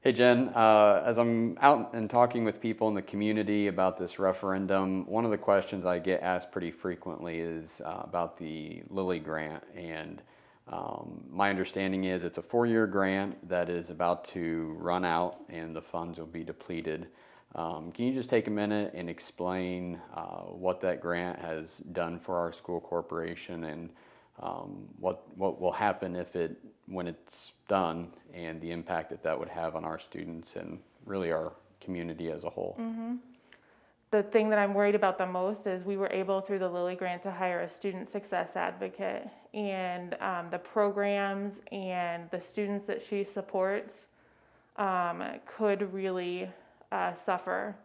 Hey Jen, as I'm out and talking with people in the community about this referendum, one of the questions I get asked pretty frequently is about the Lilly Grant. And my understanding is it's a 4-year grant that is about to run out and the funds will be depleted. Can you just take a minute and explain what that grant has done for our school corporation and what will happen when it's done, and the impact that would have on our students and really our community as a whole? The thing that I'm worried about the most is we were able through the Lilly Grant to hire a student success advocate, and the programs and the students that she supports could really suffer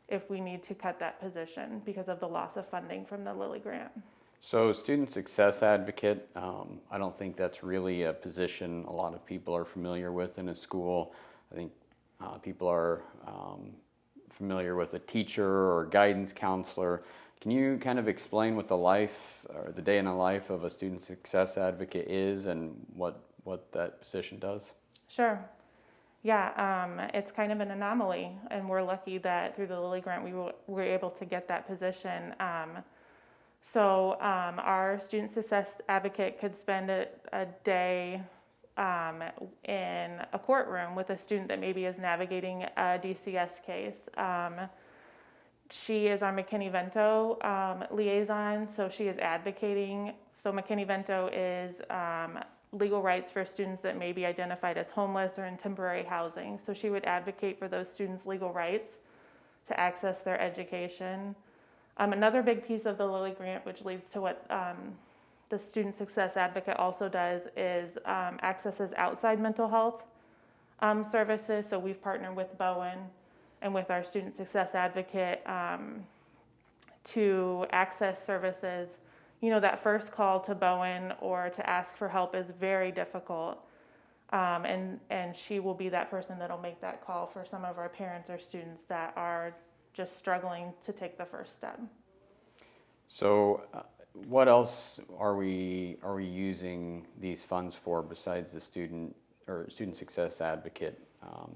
if we need to cut that position because of the loss of funding from the Lilly Grant. So student success advocate, I don't think that's really a position a lot of people are familiar with in a school. I think people are familiar with a teacher or guidance counselor. Can you kind of explain what the life or the day in the life of a student success advocate is and what that position does? Sure. Yeah, it's kind of an anomaly, and we're lucky that through the Lilly Grant we were able to get that position. So our student success advocate could spend a day in a courtroom with a student that maybe is navigating a DCS case. She is our McKinney-Vento liaison, so she is advocating. So McKinney-Vento is legal rights for students that may be identified as homeless or in temporary housing. So she would advocate for those students' legal rights to access their education. Another big piece of the Lilly Grant, which leads to what the Student Success Advocate also does, is accesses outside mental health services. So we've partnered with Bowen and with our Student Success Advocate to access services. You know, that first call to Bowen or to ask for help is very difficult. And she will be that person that'll make that call for some of our parents or students that are just struggling to take the first step. So what else are we using these funds for besides the student success advocate?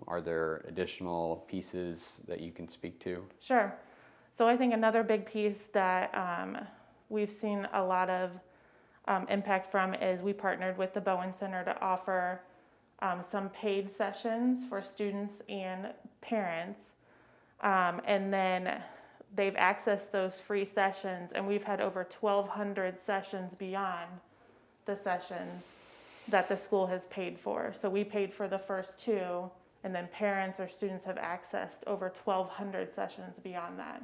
Are there additional pieces that you can speak to? Sure. So I think another big piece that we've seen a lot of impact from is we partnered with the Bowen Center to offer some paid sessions for students and parents. And then they've accessed those free sessions, and we've had over 1,200 sessions beyond the sessions that the school has paid for. So we paid for the first 2, and then parents or students have accessed over 1,200 sessions beyond that.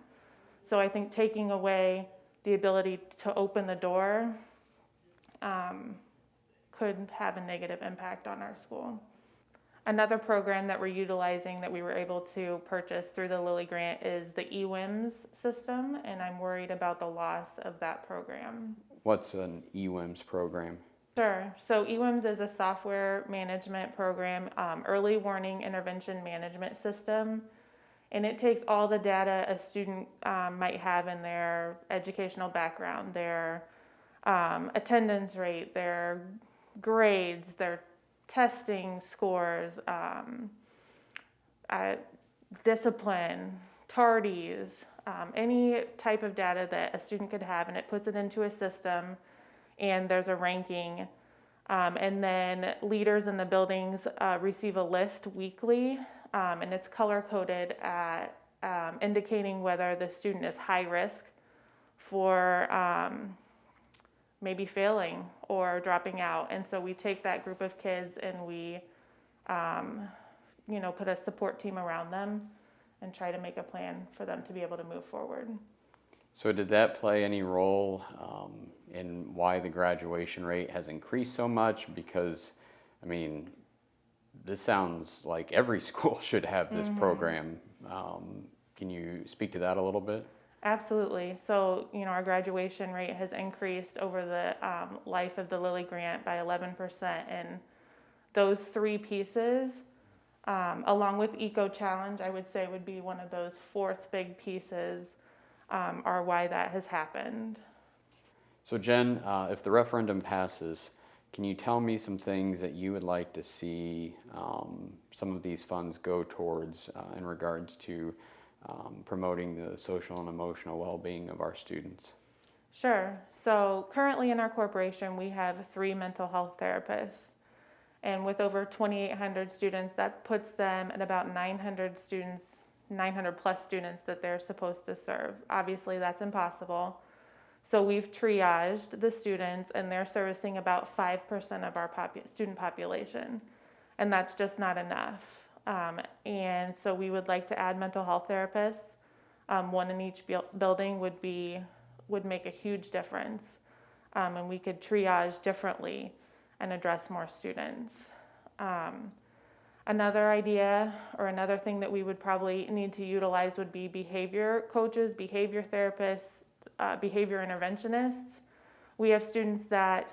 So I think taking away the ability to open the door could have a negative impact on our school. Another program that we're utilizing that we were able to purchase through the Lilly Grant is the EWIMS system, and I'm worried about the loss of that program. What's an EWIMS program? Sure. So EWIMS is a software management program, early warning intervention management system, and it takes all the data a student might have in their educational background, their attendance rate, their grades, their testing scores, discipline, tardies, any type of data that a student could have, and it puts it into a system, and there's a ranking. And then leaders in the buildings receive a list weekly, and it's color-coded at indicating whether the student is high risk for maybe failing or dropping out. And so we take that group of kids and we put a support team around them and try to make a plan for them to be able to move forward. So did that play any role in why the graduation rate has increased so much? Because, I mean, this sounds like every school should have this program. Can you speak to that a little bit? Absolutely. So, our graduation rate has increased over the life of the Lilly Grant by 11%. And those 3 pieces, along with Eco Challenge, I would say would be one of those 4th big pieces, are why that has happened. So Jen, if the referendum passes, can you tell me some things that you would like to see some of these funds go towards in regards to promoting the social and emotional well-being of our students? Sure. So currently in our corporation, we have 3 mental health therapists. And with over 2,800 students, that puts them at about 900 students, 900 plus students that they're supposed to serve. Obviously, that's impossible. So we've triaged the students, and they're servicing about 5% of our student population. And that's just not enough. And so we would like to add mental health therapists. 1 in each building would make a huge difference. And we could triage differently and address more students. Another idea or another thing that we would probably need to utilize would be behavior coaches, behavior therapists, behavior interventionists. We have students that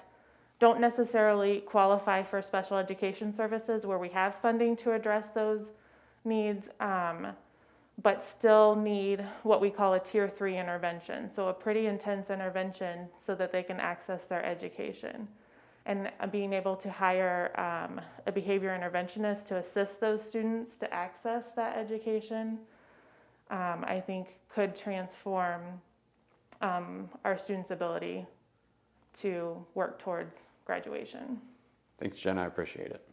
don't necessarily qualify for special education services where we have funding to address those needs, but still need what we call a tier 3 intervention. So a pretty intense intervention so that they can access their education. And being able to hire a behavior interventionist to assist those students to access that education, I think could transform our students' ability to work towards graduation. Thanks, Jen. I appreciate it.